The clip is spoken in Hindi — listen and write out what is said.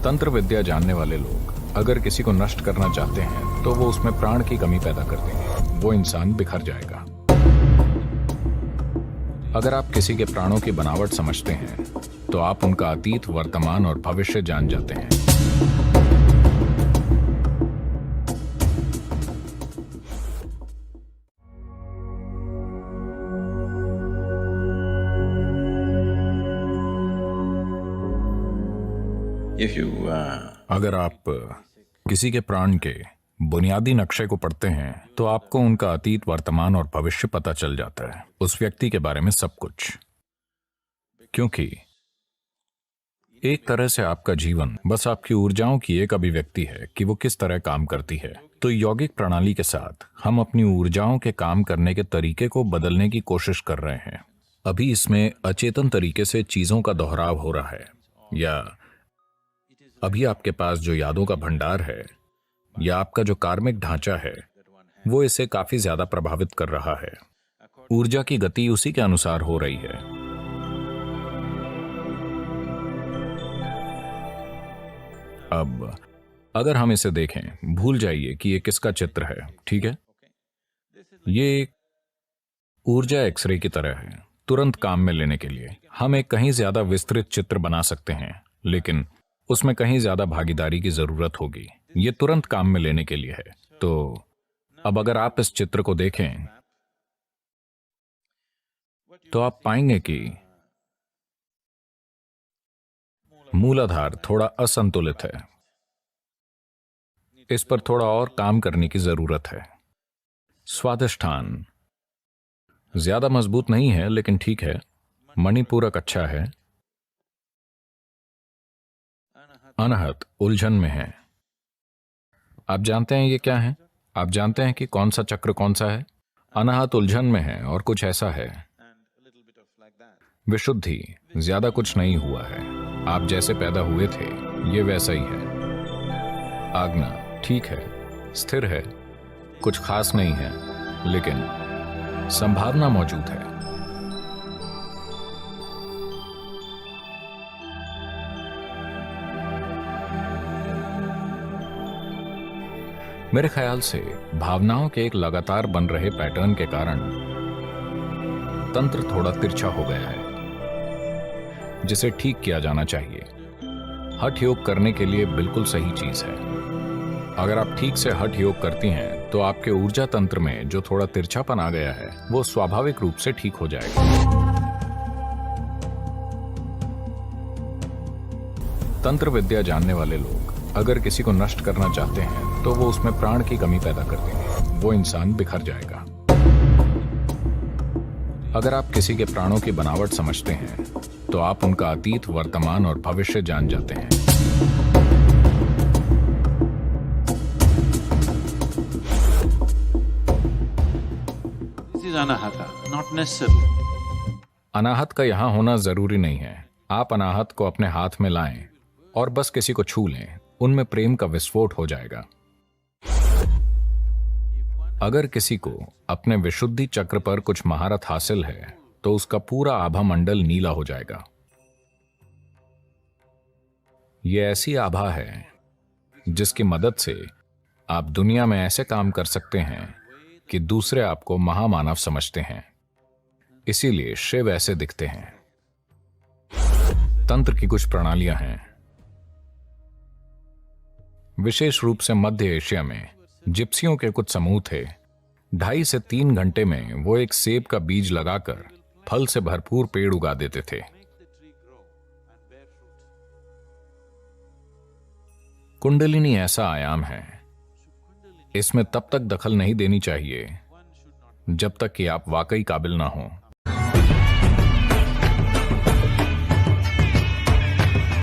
तंत्र विद्या जानने वाले लोग अगर किसी को नष्ट करना चाहते हैं तो वो उसमें प्राण की कमी पैदा कर देंगे, वो इंसान बिखर जाएगा। अगर आप किसी के प्राणों की बनावट समझते हैं तो आप उनका अतीत, वर्तमान और भविष्य जान जाते हैं। अगर आप किसी के प्राण के बुनियादी नक्शे को पढ़ते हैं तो आपको उनका अतीत, वर्तमान और भविष्य पता चल जाता है, उस व्यक्ति के बारे में सब कुछ। क्योंकि एक तरह से आपका जीवन बस आपकी ऊर्जाओं की एक अभिव्यक्ति है कि वो किस तरह काम करती है। तो यौगिक प्रणाली के साथ हम अपनी ऊर्जाओं के काम करने के तरीके को बदलने की कोशिश कर रहे हैं। अभी इसमें अचेतन तरीके से चीजों का दोहराव हो रहा है, या अभी आपके पास जो यादों का भंडार है या आपका जो कार्मिक ढांचा है वो इसे काफी ज्यादा प्रभावित कर रहा है। ऊर्जा की गति उसी के अनुसार हो रही है। अब अगर हम इसे देखें, भूल जाइए कि ये किसका चित्र है, ठीक है? ये एक ऊर्जा एक्सरे की तरह है। तुरंत काम में लेने के लिए हम एक कहीं ज्यादा विस्तृत चित्र बना सकते हैं, लेकिन उसमें कहीं ज्यादा भागीदारी की जरूरत होगी। ये तुरंत काम में लेने के लिए है। तो अब अगर आप इस चित्र को देखें तो आप पाएंगे कि मूलाधार थोड़ा असंतुलित है। इस पर थोड़ा और काम करने की जरूरत है। स्वादिष्ठान ज्यादा मजबूत नहीं है, लेकिन ठीक है। मणिपूरक अच्छा है। अनाहत उलझन में है। आप जानते हैं ये क्या है? आप जानते हैं कि कौन सा चक्र कौन सा है? अनाहत उलझन में है और कुछ ऐसा है। विशुद्धि ज्यादा कुछ नहीं हुआ है। आप जैसे पैदा हुए थे ये वैसा ही है। आज्ञा ठीक है, स्थिर है, कुछ खास नहीं है, लेकिन संभावना मौजूद है। मेरे ख्याल से भावनाओं के एक लगातार बन रहे पैटर्न के कारण तंत्र थोड़ा तिरछा हो गया है, जिसे ठीक किया जाना चाहिए। हठ योग करने के लिए बिल्कुल सही चीज है। अगर आप ठीक से हठ योग करती हैं तो आपके ऊर्जा तंत्र में जो थोड़ा तिरछापन आ गया है वो स्वाभाविक रूप से ठीक हो जाएगा। तंत्र विद्या जानने वाले लोग अगर किसी को नष्ट करना चाहते हैं तो वो उसमें प्राण की कमी पैदा कर देंगे, वो इंसान बिखर जाएगा। अगर आप किसी के प्राणों की बनावट समझते हैं तो आप उनका अतीत, वर्तमान और भविष्य जान जाते हैं। अनाहत का यहां होना जरूरी नहीं है। आप अनाहत को अपने हाथ में लाएं और बस किसी को छू लें, उनमें प्रेम का विस्फोट हो जाएगा। अगर किसी को अपने विशुद्धि चक्र पर कुछ महारत हासिल है तो उसका पूरा आभा मंडल नीला हो जाएगा। यह ऐसी आभा है जिसकी मदद से आप दुनिया में ऐसे काम कर सकते हैं कि दूसरे आपको महामानव समझते हैं। इसीलिए शिव ऐसे दिखते हैं। तंत्र की कुछ प्रणालियां हैं। विशेष रूप से मध्य एशिया में जिप्सियों के कुछ समूह थे। 2.5 से 3 घंटे में वो एक सेब का बीज लगाकर फल से भरपूर पेड़ उगा देते थे। कुंडलिनी ऐसा आयाम है, इसमें तब तक दखल नहीं देनी चाहिए जब तक कि आप वाकई काबिल ना हो।